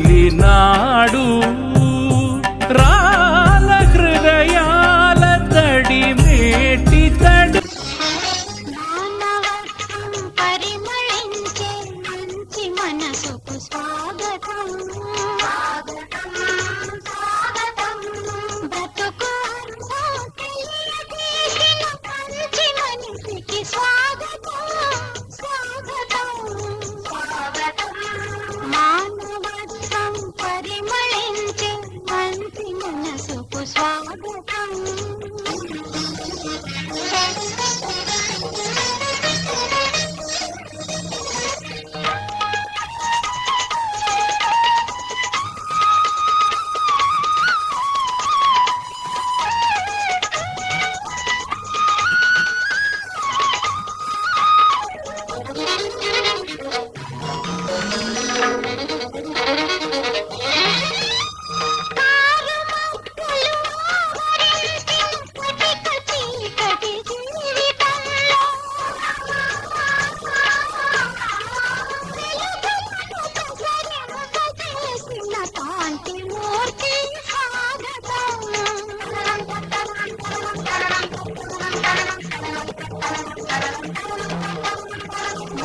కదిలినాడు రాల హృదయాల తడి మేటి తడి పరిమళించే మంచి మనసుకు స్వాగతం బ్రతుకు తెలియజేసిన మంచి మనిషికి స్వాగతం స్వాగతం మానవత్వం పరిమళించే మంచి మనసుకు స్వాగతం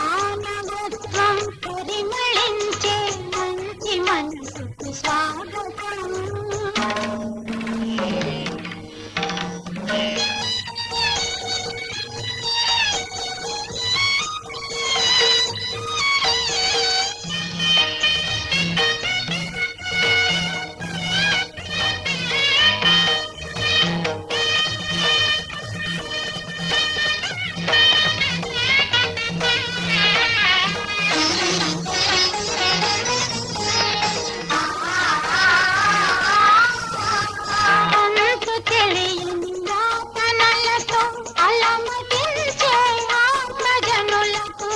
మానవత్వం పరిమళించే మంచి మనసుకు స్వాగతం అంతు తెలియని యాతనలతో అలమటించే ఆత్మజనులకు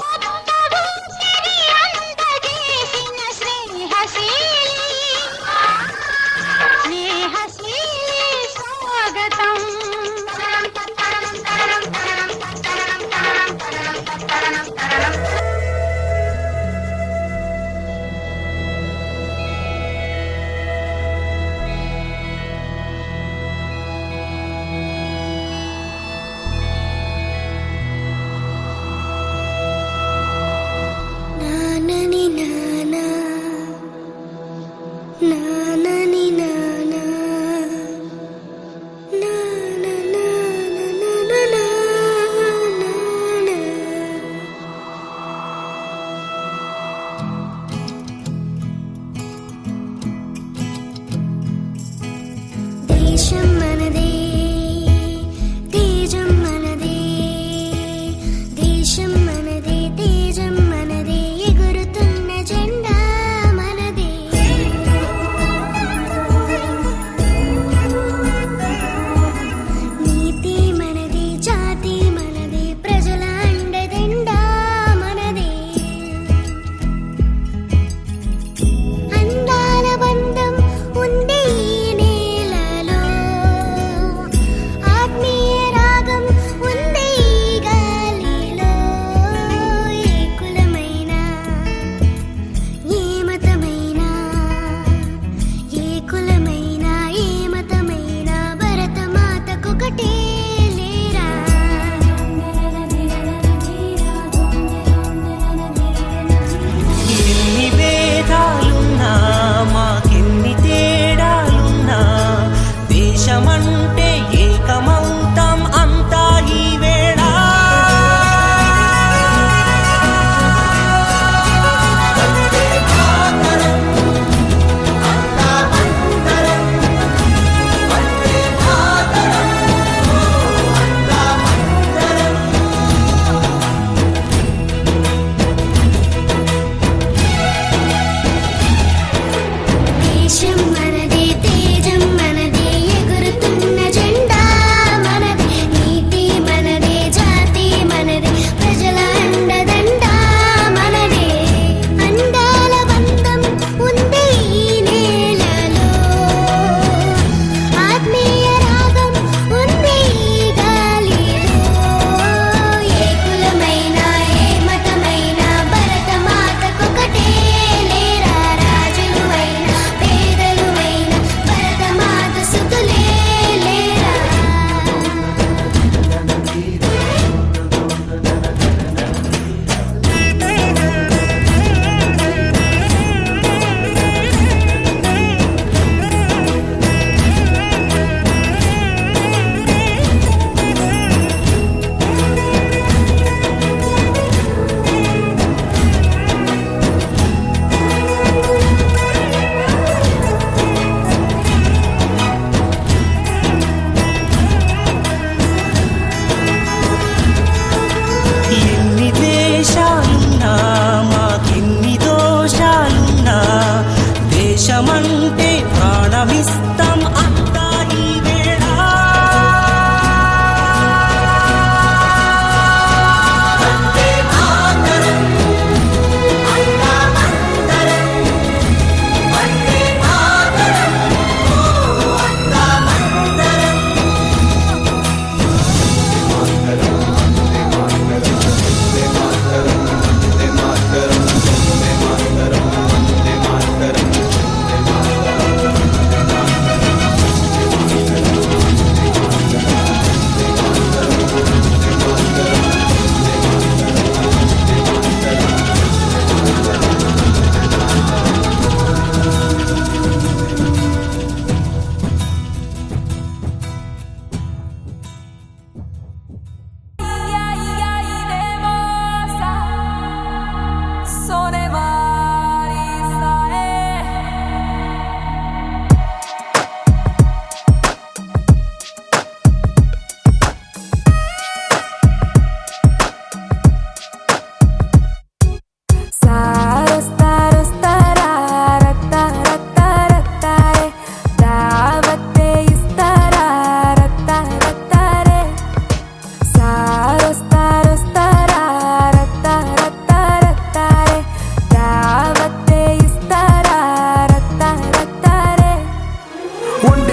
ఊపిరి అందజేసిన స్నేహశీలి స్వాగతం నానని నానా నానని నానా నానా నానా నానా దేశం మనదే తేజం మనదే దేశం మనదే తేజం మనదే ఎగురుతున్న జెండా మనదే నీతి మనదే జాతి మనదే ప్రజల అండదండా మనదే అందాల బంధం ఉంది ఈ నేలలో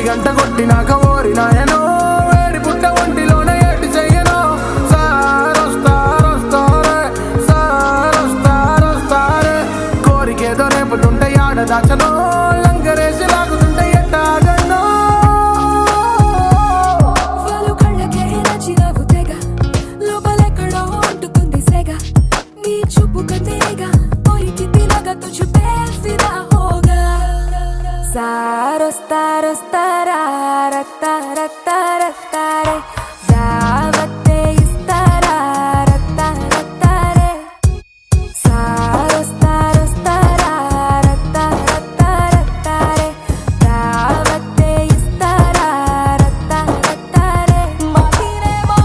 గంట కొట్టినాక ఓరి నాయనో వేడి పుట్ట ఒంటిలోనే ఏటి చెయ్యను సారొస్తారొస్తారే సారొస్తారొస్తారే కోరికేదో రేపుతుంటే ఆడ దాచను లంగరేసి లాగుతుంటే ఎట్టాగను వాళ్ళు కళ్ళకే నచ్చినావు తెగ లోపలెక్కడో అంటుకుంది సెగ నీ చూపు కందేగా పోయికి తినగా తుజు పేసిదా హోగా సారొస్తారొస్తారా రత్తారత్తారత్తారే దావత్తే ఇస్తారా రత్తారత్తారే సారొస్తారొస్తారా రత్తారత్తారత్తారే దావత్తే ఇస్తారా రత్తారత్తారే మాకిరేమో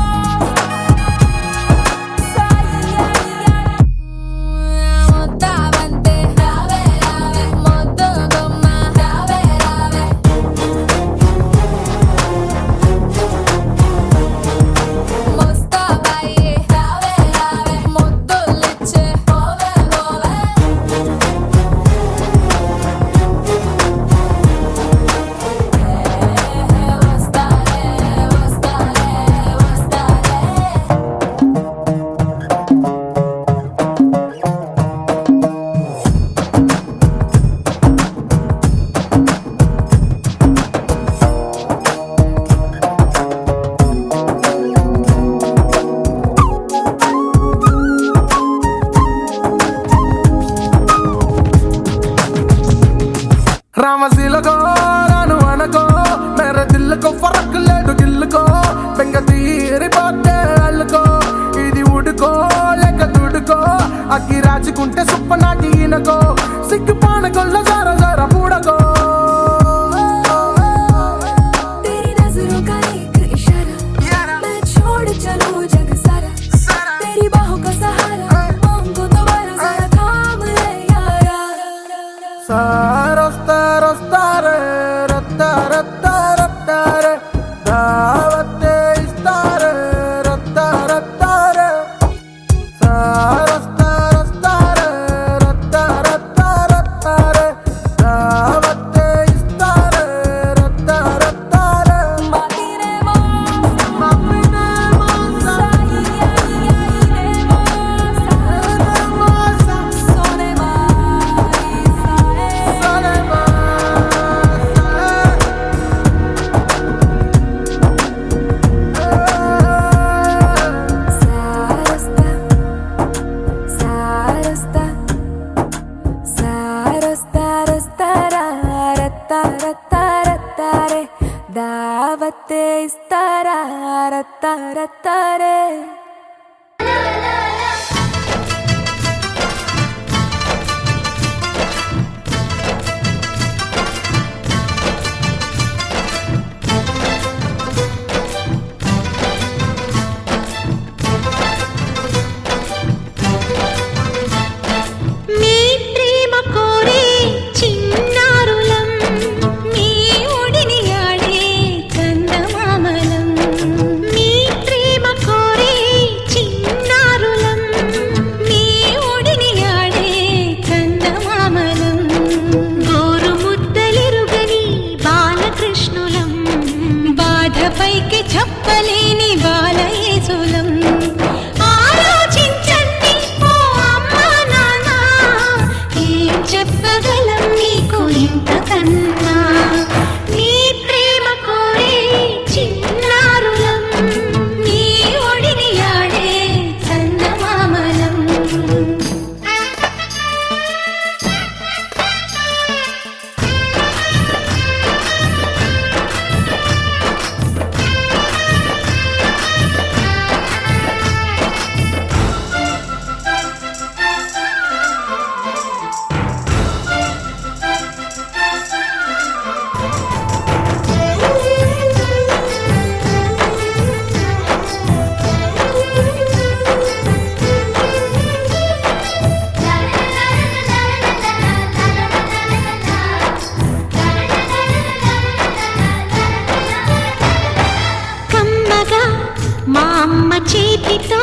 మొత్తావంతే రావే రావే మొద్దు బొమ్మ రావే రావే మొస్తాబాయి రావే రావే మొద్దులిచ్చే పోవే పోవే వస్తారే వస్తారే వస్తారే రామశీలకో రాను అనకో మేర దిల్లుకో ఫరక్ లేదు గిల్లుకో బెంగ తీరిపోతే అల్లుకో ఇది ఉడుకో లేక దుడుకో అగ్గి రాచుకుంటే సుప్ప నాటి ఈనకో సిగ్గు పానకొల్ల జర జర పూడకో तेरी नजरों का एक इशारा मैं छोड़ चलूं जग सारा तेरी बाहों का सहारा मांगो दोबारा जरा थाम ले यारा సారొస్తారొస్తారే రత్తారత్తారత్తారే దావత్తే ఇస్తారే రత్తారత్తారే సారొస్తారొస్తారే రత్తారత్తారత్తారే దావత్తే ఇస్తారే రత్తారత్తారే మాకిరేమో మమ్మినేమో సాయినేమో సోనేమా సారస్తా సారొస్తారొస్తారా రత్తారత్తారత్తారే దావత్తే ఇస్తారా రత్తారత్తారే మీ ప్రేమ కోరే చిన్నారులం మీ ఒడిని ఆడే చందమామలం మీ ప్రేమ కోరే చిన్నారులం మీ ఒడిని ఆడే చందమామలం గోరు ముద్దలిరుగని బాలకృష్ణులం బాధపైకి చెప్పలేని బాలయేసులం ఆలోచించండి ఓ అమ్మా నాన్న ఏం చెప్పగలం నీకు ఇంతకన్నా నీ ప్రేమ కోరే చిన్నారులం నీ ఒడిని ఆడే చందమామలం చేతితో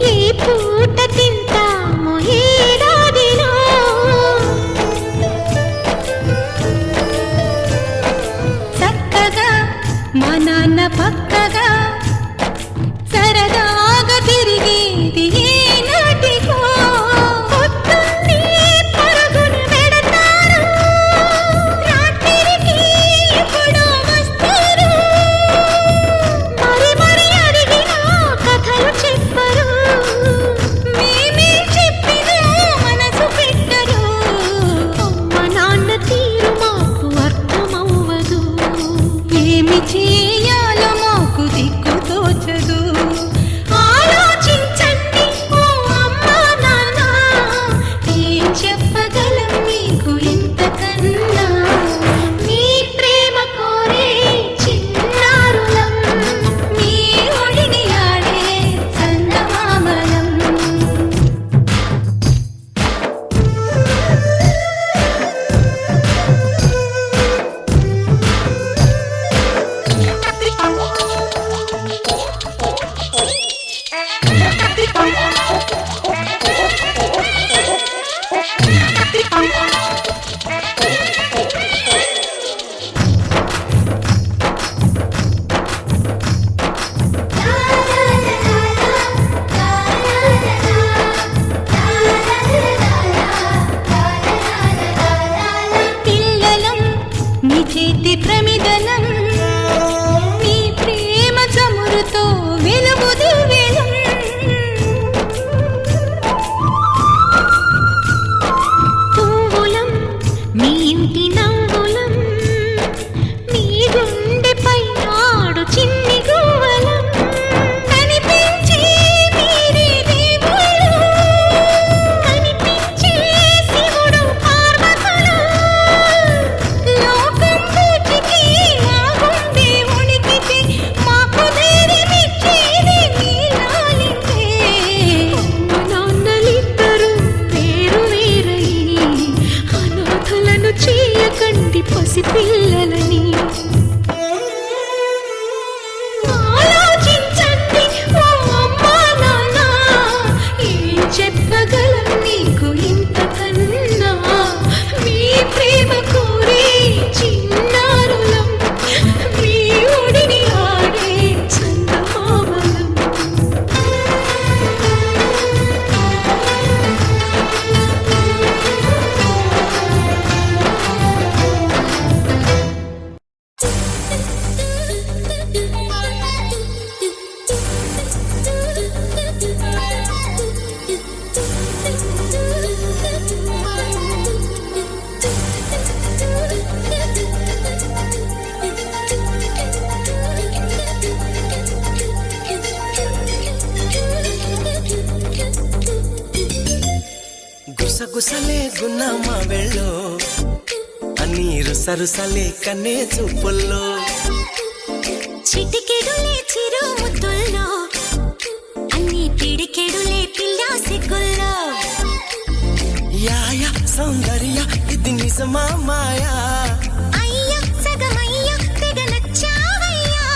ఈ పూట తింటాము ఏడాదిలో నాన్న పక్కగా సరదాగా తిరిగేది ఏనాటికో పొద్దున్నే పరుగులు పెడతారు రాత్రికి ఎప్పుడో వస్తారు మరి మరి అడిగినా కథలు చెప్పరు మేమే చెప్పినా మనసు పెట్టరు అమ్మ నాన్న తీరు మాకు అర్థమవ్వదు ఏమి చేయాలో మాకు దిక్కు తోచదు ఆలోచించండి ఓ అమ్మా నాన్న ఏం చెప్పగలం మీకు ఇంతకన్నా మీ ప్రేమ కోరే చిన్నారులం మీ ఒడిని ఆడే చందమామలం పిల్లలం నీ చేతి ప్రమిదలం నీ ప్రేమ చమురుతో వెలుగు దివ్యలం పువ్వులం మీ ఇంటి నవ్వులం మీ గుండెపై నాడు చిన్ని గువ్వలం కనిపించే మీరే దేవుడు కనిపించే శివుడు పార్వతులు లోకం పూటికి ఆ గుండె ఉనికితే మాకు ధైర్యమిచ్చేది మీ లాలితే అమ్మ నాన్నలిద్దరూ వేరు వేరై అనాథలను చేయకండి పసిపిల్లలని ఆలోచించండి ఓ అమ్మా నాన్న ఏం చెప్పగలం నీకు ఇంతకన్నా మీ ప్రేమ కోరే చిన్నారులం మీ ఒడిని ఆడే చందమామలం గుసగుసలే గున్నమ్మ వెళ్ళో అన్నీరు సరుసలే కన్నే చూపుల్లో చిటికెడులే చిరు ముద్దుల్లో అన్ని పిడికెడులే పిల్లా సిగ్గుల్లో యాయ సౌందర్య ఇది నిజమా మాయా అయ్య సగమయ్య తెగ నచ్చావయ్యా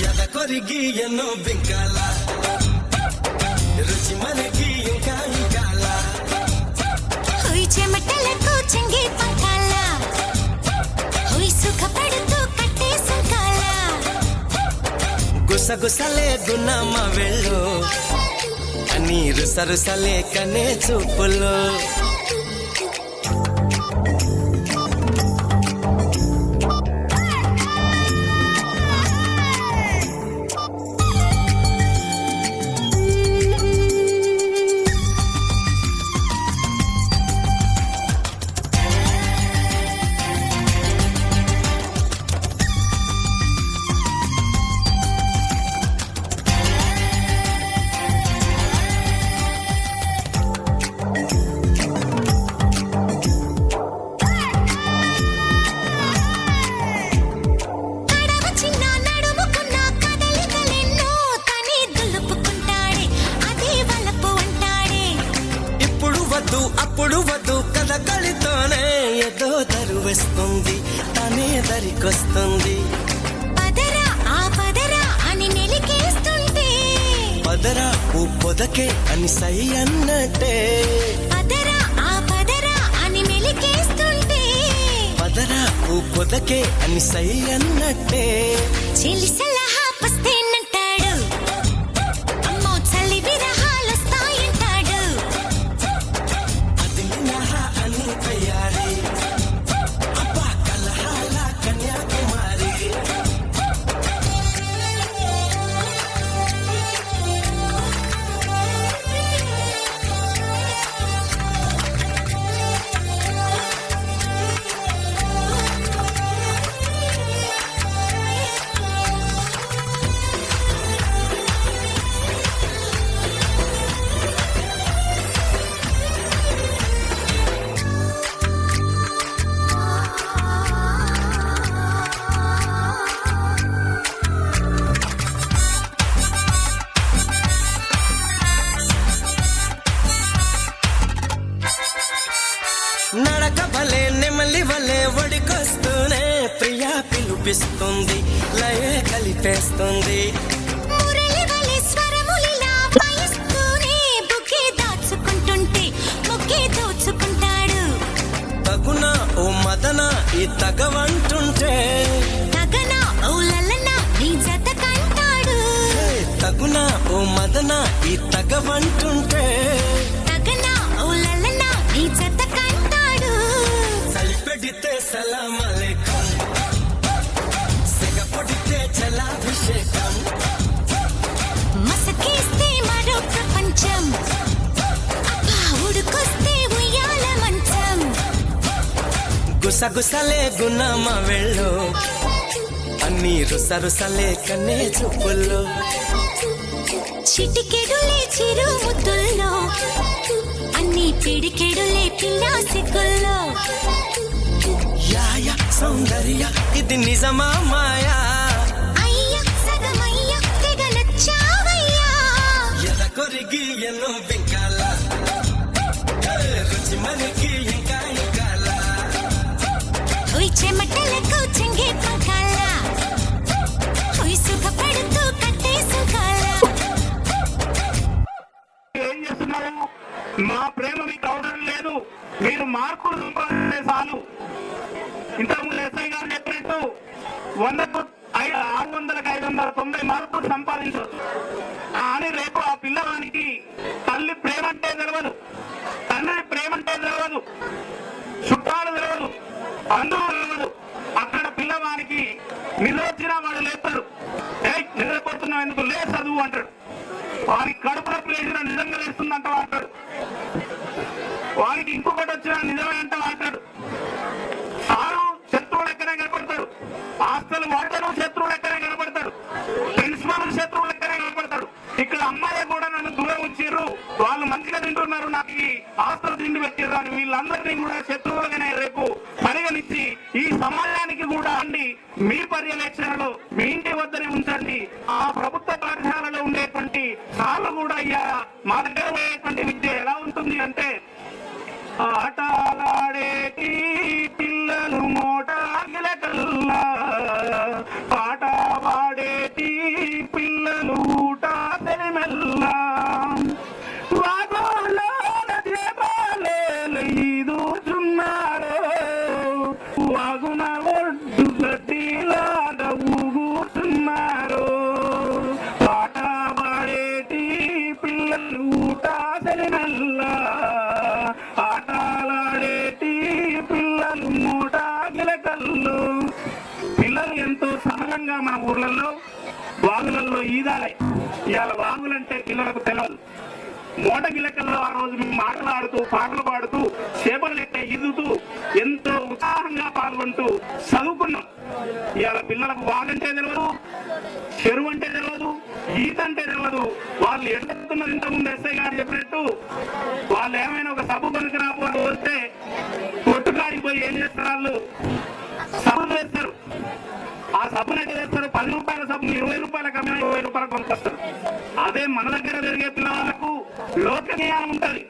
ఎద కొరిగి ఎన్నో బింకాల రుచి మనకి ఇంకా ఇంకాల హోయ్ చెమటలకు చెంగి పంకాల హోయ్ సుఖపడుతూ కట్టే సంకాల గుసగుసలే గున్నమ్మ వెళ్ళో అన్నీరు సరుసలే కన్నే చూపుల్లో అప్పుడు వద్దు కథകളിతోనే ఏదో దరువేస్తుంది తనే దరికొస్తుంది పదరా ఆ పదరా అని నెలికేస్తుంటే పదరా ఓ పొదకే అని సై అన్నట్టే పదరా ఆ పదరా అని మెలికేస్తుంటే పదరా ఓ పొదకే అని సై అన్నట్టే చెలి సలహా పస్తేనంటాడు అమ్మో చలి విరహాలొస్తాయంటాడు అది మినహా అని తయారీ అబ్బా కలహాల కన్యాకుమారి నడక భలే నెమలి వలే ఒడికొస్తూనే ప్రియా పిలుపిస్తుంది లయే కలిపేస్తుంది మురళి వలె స్వరములిలా వాయిస్తూనే బుకే దాచుకుంటుంటే ముక్కే దోచుకుంటాడు తగున ఓ మదన ఈ తగవంటుంటే తగన ఓ లలన నీ జత కంటాడు తగున ఓ మదన ఈ తగవంటుంటే తగన ఓ లలన నీ జత కంటాడు సలిపెడితే సలాం అలైకుం సిగపొడితే చలాభిషేకం మసకేస్తే మరో ప్రపంచం అబ్బా ఉడుకొస్తే ఉయ్యాల మంచం గుసగుసలే గుణమ వెళ్ళు అన్ని రుసరుసలే కన్నే చూపుల్లో చిటికెడులే చిరు ముద్దుల్లో అన్ని పిడికెడులే పిల్లా సిగ్గుల్లో యాయ సౌందర్య ఇది నిజమా మాయా అయ్య సగమయ్య తెగ నచ్చావయ్యా ఎద కొరిగి ఎన్నో బింకాల రుచి మనకి ఇంకా ఇంకాల ఉయ్ చెమటలకు చెంగే పంకాల ఉయ్ సుఖపడుతూ కట్టేసుకాల ఏం చేస్తున్నారు? మా ప్రేమ మీకు అవసరం లేదు, మీరు మార్కులు సంపాదిస్తే చాలు. ఇంతకుముందు ఎస్ఐ గారు చెప్పినట్టు 100కు 600కి 590 మార్కులు సంపాదించవచ్చు అని రేపు ఆ పిల్లవానికి తల్లి ప్రేమ అంటే తెలియదు, తండ్రి ప్రేమ అంటే తెలియదు, చుట్టాలు తెలియదు, బంధువులు తెలియదు. అక్కడ పిల్లవానికి నిద్రొచ్చినా వాడు లేస్తాడు, నిద్రపోతున్నావు ఎందుకు లే చదువు అంటాడు. వారికి కడుపులో ప్లేసిన నిజంగా వేస్తుందంట వాడతాడు, వారికి ఇంకొకటి వచ్చినా నిజమే అంట వాడతాడు. సారు శత్రువులు ఎక్కడే కనపడతాడు, ఆస్తులు వాడతాడు శత్రువులు ఎక్కడే కనపడతాడు, ప్రిన్సిపల్ శత్రువులు ఎక్కడే కనపడతాడు. ఇక్కడ అమ్మాయి కూడా నన్ను దూరం ఉంచారు, వాళ్ళు మంచిగా తింటున్నారు, నాకు ఈ ఆస్తులు తిండి పెట్టారు అని వీళ్ళందరినీ కూడా శత్రువులుగానే రేపు పరిగణించి ఈ సమాజానికి కూడా అండి మీ పర్యవేక్షణలో మీ ఇంటి వద్దనే ఉంచండి. ఆ ప్రభుత్వ పాఠశాలలో ఉండేటువంటి సార్లు కూడా మా దగ్గర ఉండేటువంటి విద్య ఎలా ఉంటుంది అంటే ఆటలాడేటి పిల్లలు మోటార్ల కల్లా పాట పాడేటి పిల్లలు ఊట తెరిమెల్లా వాగోళ్ళ దీపాలేలు ఈదుచున్నారో వాగున ఒడ్డు గడ్డిలాడ ఊగుతున్నారు పాట పాడేటి పిల్లలు ఊట తెరిమెల్లా ఆటలాడేటి పిల్లలు మూట గిలకల్లో. పిల్లలు ఎంతో సహజంగా మన ఊర్లలో వాగులలో ఈదాలి. ఇవాళ వాగులంటే పిల్లలకు తెలియదు. మూట గిలకల్లో ఆ రోజు మేము మాట్లాడుతూ పాటలు పాడుతూ చేపలు లెక్క ఈదుతూ ఎంతో ఉత్సాహంగా పాల్గొంటూ చదువుకున్నాం. ఇవాళ పిల్లలకు వాగంటే తెలియదు, చెరువు అంటే తెలియదు, ఈత అంటే తెలియదు. వాళ్ళు ఎడుతున్నది ఇంతకుముందు ఎస్ఐ గారు చెప్పినట్టు వాళ్ళు ఏమైనా ఒక సబ్బు పనికి రాకపోతే వస్తే కొట్టుకాడిపోయి ఏం చేస్తారు, వాళ్ళు సబ్బు వేస్తారు. ఆ సబ్బును అయితే చేస్తారు, 10 రూపాయల సబ్బుని 20 రూపాయలకు అమ్మిన 20 రూపాయలకు కొనుక్కొస్తారు. అదే మన దగ్గర జరిగే పిల్లలకు లోక జ్ఞానం ఉంటది.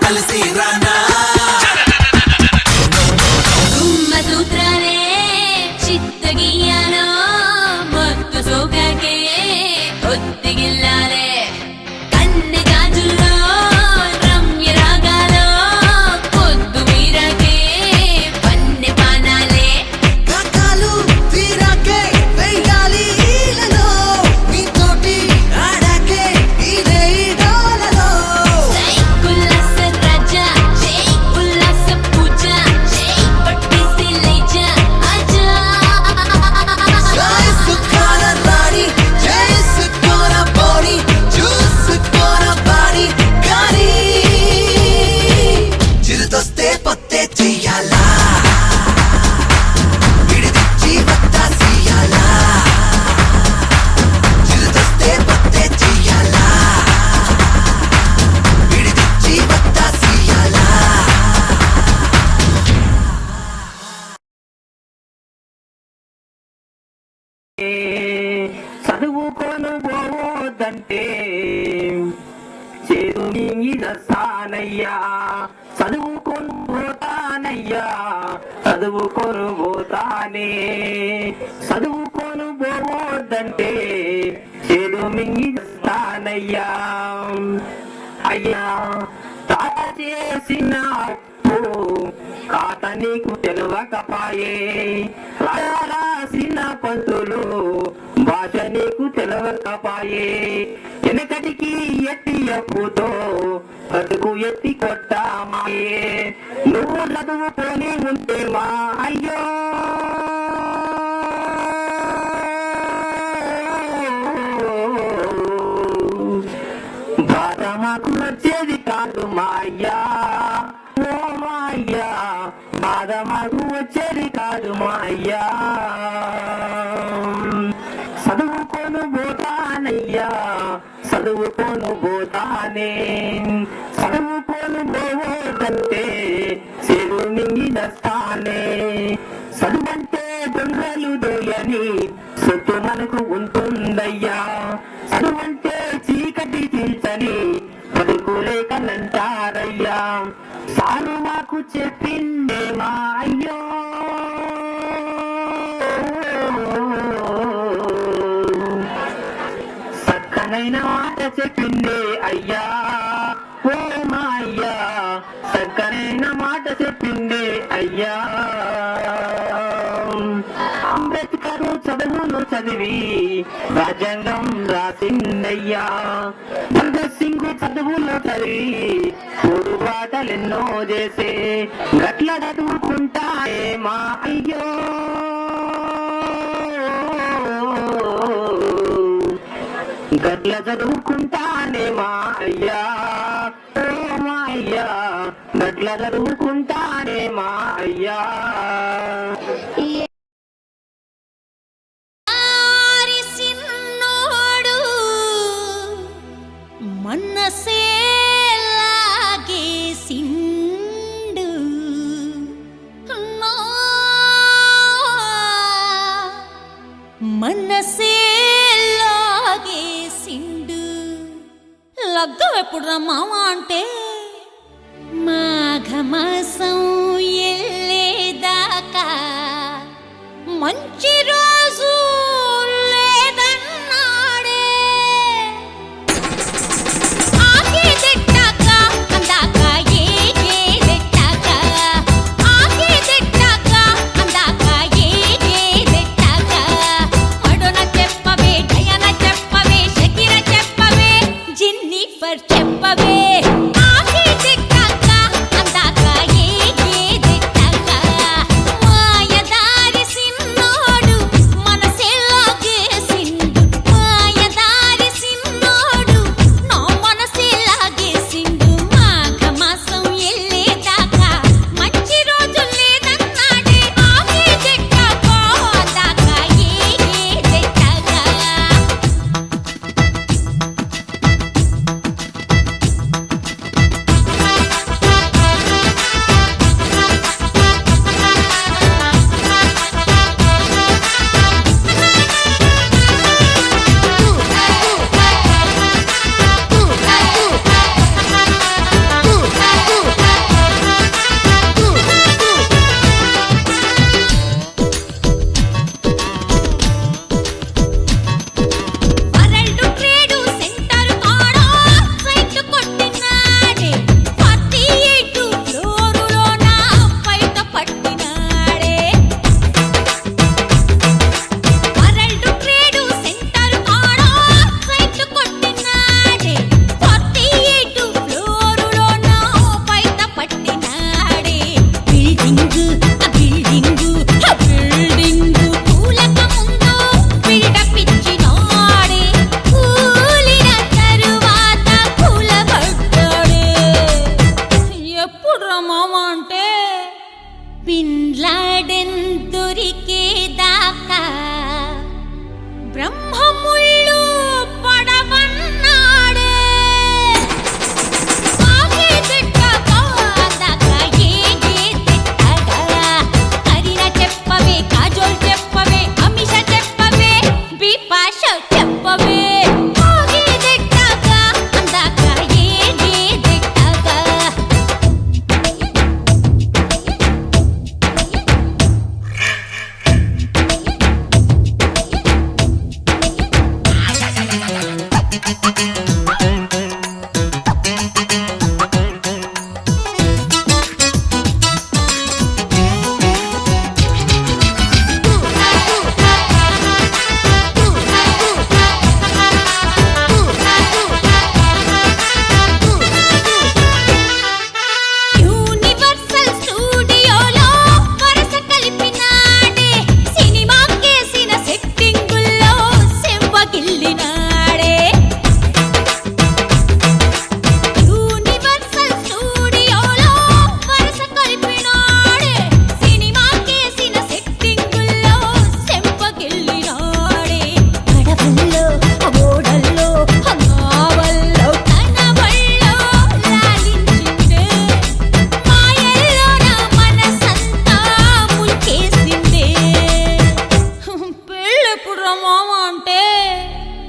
కలిసి రానా గుమ్మ సూత్రాలే చిత్తగియాలో మొత్తు సోకకే ఒత్తిగిల్లాలే కన్నె గాజుల్లో రమ్య రాగాలో పొద్దు మీరకే పన్నె పానాలే కాకాలు తీరాకే వెయ్యాలి ఈలలో నీతోటి ఆడాకే ఇదే డోలలో జై ఉల్లాస రాజా జై ఉల్లాస పూజ జై పట్టిసి లేజా ఆజా జై సుఖాల రాణి జై సుఖోన బోని చూసుకోన బాణి కానీ చిరుతొస్తే పొత్తే చెయ్యాలా విడిదిచ్చి వత్తాసియాలా చిరుతొస్తే పొత్తే చెయ్యాలా విడిదిచ్చి వత్తాసియాలా చదువుకోను పోవద్దంటే చేదు మీద సానయ్యా చదువుకొని పోతానయ్యా చదువుకొని పోతానే చదువుకొని పోవద్దంటే చేదు మింగిస్తానయ్యా అయ్యా తాత చేసిన అప్పు కాత నీకు తెలవకపాయే రాసిన పంతులు భాష నీకు తెలవకపాయే వెనకటికి ఎత్తి అప్పుతో బతుకు ఎత్తి కొట్టామాయే నువ్వు చదువుకొని ఉంటే మా అయ్యో బాధ మాకు వచ్చేది కాదు మా అయ్యా ఓ మా అయ్యా బాధ మాకు వచ్చేది కాదు మా అయ్యా చదువుకోను పోతానయ్యా చదువుకోను పోతానే చదువుకోను పోవద్దంటే చెరువు మింగిదస్తానే చదువంటే దొంగలు దొయ్యని సొత్తు మనకు ఉంటుందయ్యా చదువంటే చీకటి తీర్చని బతుకులేకనంటారయ్యా సారు మాకు చెప్పిందే మా అయ్యో చక్కనైన మాట చెప్పిందే అయ్యా ఓ మా అయ్యా చక్కనైన మాట చెప్పిందే అయ్యా అంబేద్కర్ చదువును చదివి రాజ్యాంగం రాసిందయ్యా భగత్ సింగ్ చదువులు చదివి పోరుబాటలెన్నో చేసే గట్ల చదువుకుంటాయే మా అయ్యో గట్ల చదువుకుంటానే మా అయ్యా ఓ మా అయ్యా గట్ల చదువుకుంటానే మా అయ్యా ఆరి సిన్నోడు మనసే లాగేసిండు నా మనసే లాగేసిండు లగ్గం ఎప్పుడు రా మామ అంటే మాఘమాసం ఎల్లేదాకా మంచి రోజు లేదన్నాడే ఆగి బిన్ లాడెన్ దొరికేదాకా బ్రహ్మముళ్ళు పడవన్నాడే ఆగే తిట్టక అందాక ఏగే తిట్టగా కరీన చెప్పవే కాజోల్ చెప్పవే అమిష చెప్పవే బిపాష చెప్పవే ఆగే తిట్టక అందాక ఏగే తిట్టగా యూనివర్సల్ స్టూడియోలో వరస కలిపినాడే సినిమాకేసిన సెట్టింగుల్లో సెంపగిల్లినాడే యూనివర్సల్ స్టూడియోలో వరస కలిపినాడే సినిమాకేసిన సెట్టింగుల్లో సెంపగిల్లినాడే గడపల్లో ఓడల్లో నావల్లో తన వళ్ళో లాలించిందే మాయల్లో నా మనసంతా ముల్కేసిందే పెళ్ళెప్పుడు రమామ అంటే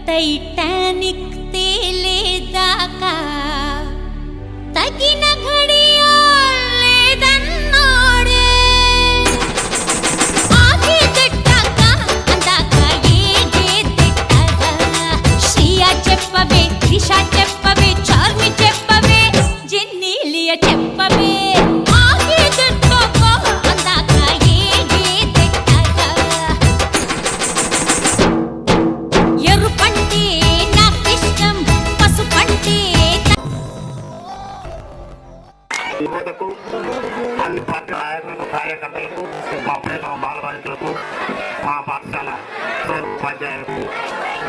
టైటానిక్ తేలేదాకా తగిన ఘడియా లేదన్నాడే ఆగే తిట్టక అందాక ఏగే తిట్టగా శ్రియా చెప్పవే త్రిషా చెప్పవే చార్మి చెప్పవే జెన్నీలియా చెప్పవే ఆగే తిట్టక అందాక ఏగే తిట్టగా ఎరుపంటే నాకిష్టం పసుపంటే యువతకు అన్ని పార్టీ నాయకులకు కార్యకర్తలకు మా ప్రేమ బాలబాలికలకు మా పాఠశాల ఉపాధ్యాయులకు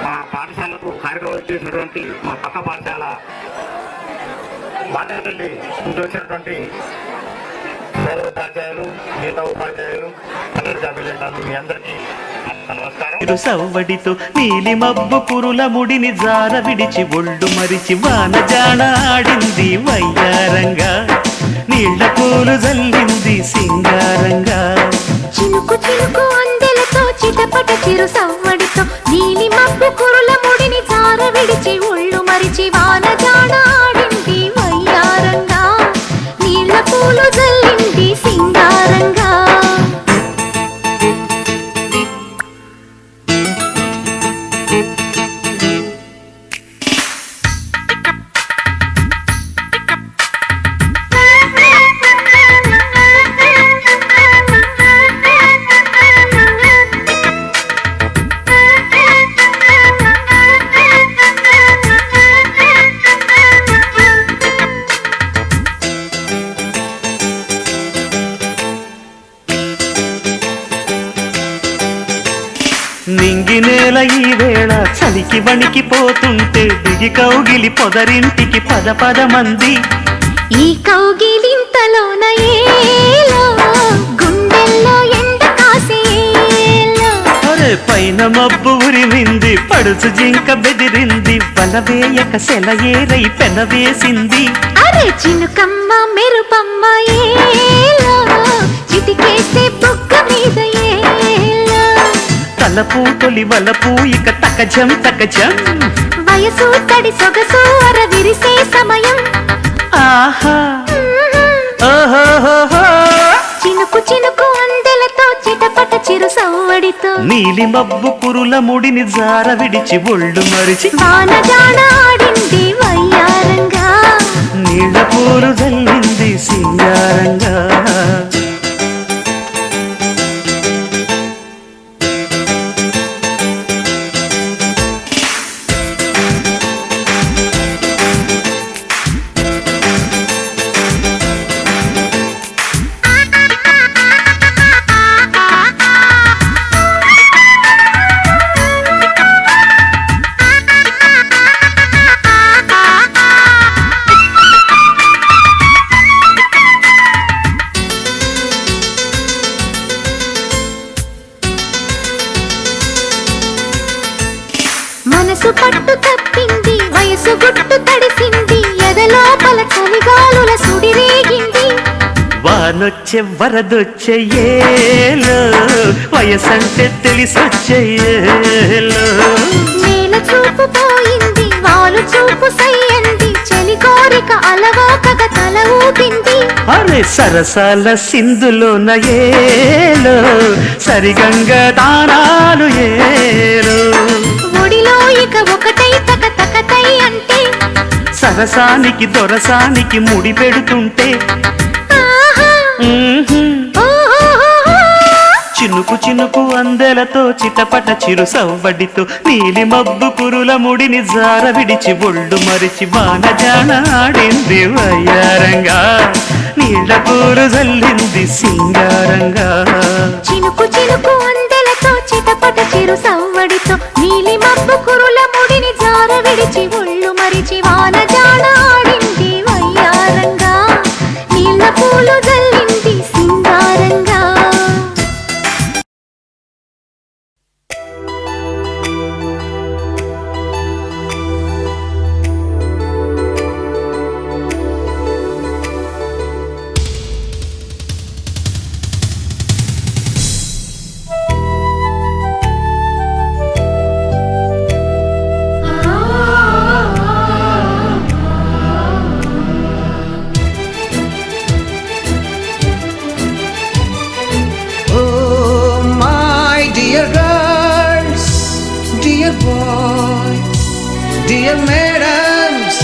మా పాఠశాలకు కార్యక్రమం చేసినటువంటి మా పక్క పాఠశాల బాధ్యతల్లి వచ్చినటువంటి ఉపాధ్యాయులు మిగతా ఉపాధ్యాయులు అందరి అభినందనలు మీ అందరికీ నమస్కారం. సవ్వడితో నీలి మబ్బు కురుల ముడిని జార విడిచి ఒళ్ళు మరిచి వాన జాణ ఆడింది వయ్యారంగా నీళ్ల పూలు జల్లింది సింగారంగా చినుకు చినుకు అందెలతో చిటపట చిరు సవ్వడితో నీలి మబ్బు కురుల ముడిని జార విడిచి ఒళ్ళు మరిచి వాన జాడ ఆడింది వయ్యారంగా నీళ్ల పూలు జల్లింది సింగారంగా నింగి నేల ఈ వేళ చలికి వణికిపోతుంటే దిగి కౌగిలి పొదరింటికి పద పద మంది ఈ కౌగిలింతలోన ఏలో గుండెల్లో ఎండ కాసేలో అరే పైన మబ్బు ఉరిమింది పడుచు జింక బెదిరింది బలవేయక సెలయేరై పెనవేసింది అరే చినుకమ్మ మెరుపమ్మ ఏలో చిటికేసే బుగ్గ మీద ఏలో తలపు తొలి వలపు ఇక తకజం తకజం వయసు తడి సొగసు అర విరిసే సమయం ఆహా ఓహోహోహో చినుకు చినుకు అందెలతో చిటపట చిరు సవ్వడితో నీలి మబ్బు కురుల ముడిని జార విడిచి ఒళ్ళు మరిచి వాన జాడ ఆడింది వయ్యారంగా నీళ్ల పూలు జల్లింది సింగారంగా వానొచ్చే వరదొచ్చే ఏలో వయసంటే తెలిసొచ్చే ఏలో నేల చూపు పోయింది వాలు చూపు సయ్యంది చలి కోరిక అలవోకగా తల ఊపింది అరే సరసాల సింధులోన ఏలో సరిగంగ దానాలు ఏలో ఒడిలో ఇక ఒకటై తక తకతై అంటే సరసానికి దొరసానికి ముడి పెడుతుంటే ఆహా ఓహోహోహో. చినుకు చినుకు అందెలతో చిటపట చిరు సవ్వడితో నీలి మబ్బు కురుల ముడిని జార విడిచి ఒళ్ళు మరిచి వానజాన ఆడింది వయ్యారంగా నీళ్ళ పూలు జల్లింది సింగారంగా చినుకు చినుకు అందెలతో చిటపట చిరు సవ్వడితో నీలి మబ్బు కురుల ముడిని జార విడిచి ఒళ్ళు మరిచి వాన జాడ ఆడింది వయ్యారంగా నీళ్ళ పూలు జల్లింది సింగారంగా Oh my dear girls, dear boys, dear madams,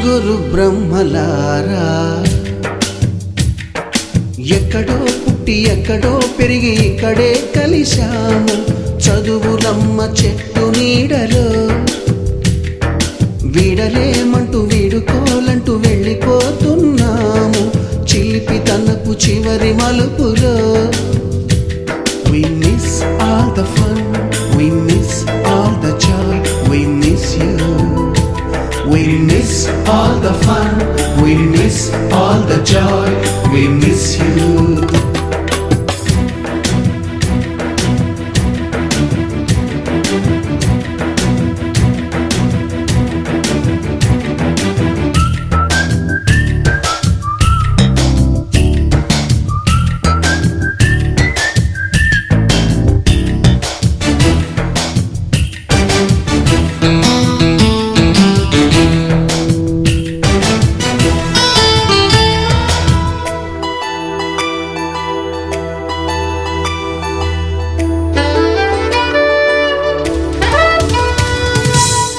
గురు బ్రహ్మలారా ఎక్కడో పుట్టి ఎక్కడో పెరిగి ఇక్కడే కలిశాము చదువులమ్మ చెట్టు నీడలో వీడలేమంటూ వీడుకోలంటూ వెళ్ళిపోతున్నాము చిలిపి తనపు చివరి మలుపులో We miss all the fun, we miss all the joy, we miss you. We miss all the fun, we miss all the joy, we miss you.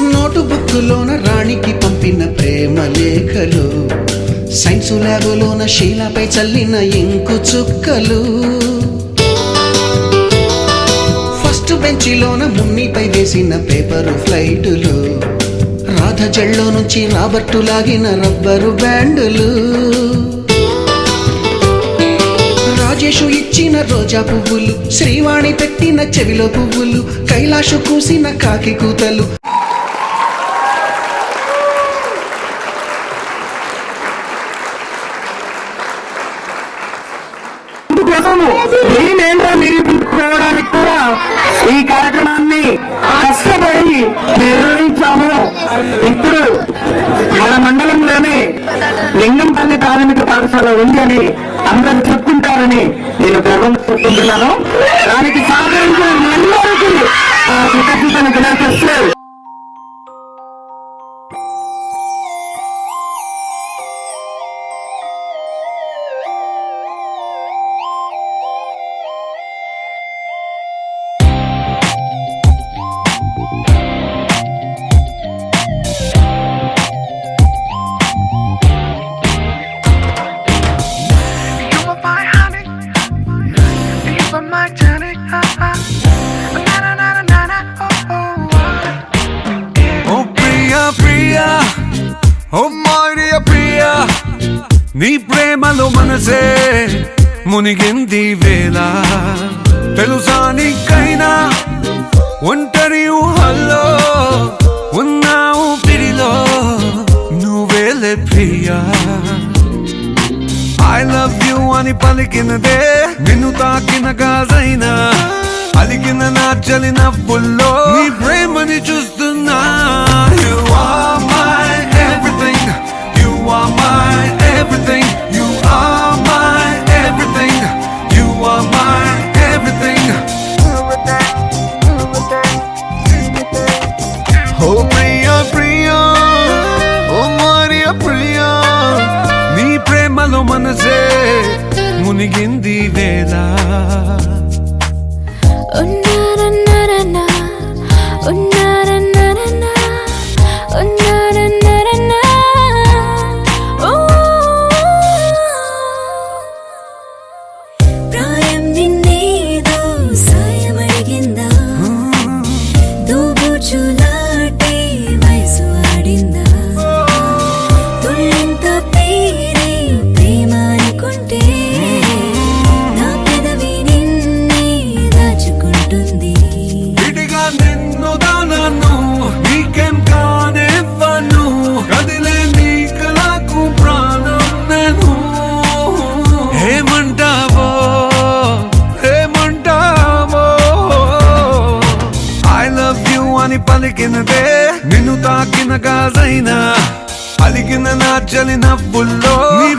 నోటుబుక్కులోన రాణికి పంపిన ప్రేమ లేఖలు సైన్సు ల్యాబులోన శీలపై చల్లిన ఇంకు చుక్కలు ఫస్ట్ బెంచిలోన మున్నిపై వేసిన పేపరు ఫ్లైటులు రాధ జల్లో నుంచి రాబర్టు లాగిన rubber బ్యాండులు Rajesh ఇచ్చిన రోజా పువ్వులు శ్రీవాణి పెట్టిన చెవిలో పువ్వులు కైలాషు కూసిన కాకి కూతలు అందుకోసము నేనేంటో నిరూపించుకోవడానికి కూడా ఈ కార్యక్రమాన్ని కష్టపడి నిర్వహించాము. ఇప్పుడు మన మండలంలోనే లింగంపల్లి ప్రాథమిక పాఠశాల ఉంది అని అందరూ చెప్పుకుంటారని నేను గర్వంగా దానికి సహకరించిన అందరికీ కృతజ్ఞతలు తెలియజేస్తూ నీ ప్రేమలో మనసే మునిగింది వేళ తెలుసా నీకైనా ఒంటరి ఊహల్లో ఉన్నావు పిడిలో నువ్వేలే ప్రియా I love you అని పలికినదే నిన్ను తాకిన గాజైనా అలిగిన నా చలి నవ్వుల్లో నీ ప్రేమని చూస్తున్నా You are my everything You are my everything You are my మనసే మునిగింది వేళ ఉన్నారన్నారన్నా ఉన్నారన్నారన్నా ఉన్నారన్నారన్నా ఓ ప్రాయం నిన్నేదో సాయం అడిగిందా దూబుచులాటే వయసు ఆడిందా తుళ్ళింత పేరే ప్రేమ అనుకుంటే నా పెదవి నిన్నే దాచుకుంటుంది విడిగా నిన్ను దానను నీకేం కానివ్వను కదిలే నీ కళకు ప్రాణం నేను ఏమంటావో ఏమంటావో ఐ లవ్ యు అని పలికినదే నిన్ను తాకిన గాజైనా అలిగిన నా చలి నవ్వుల్లో నీ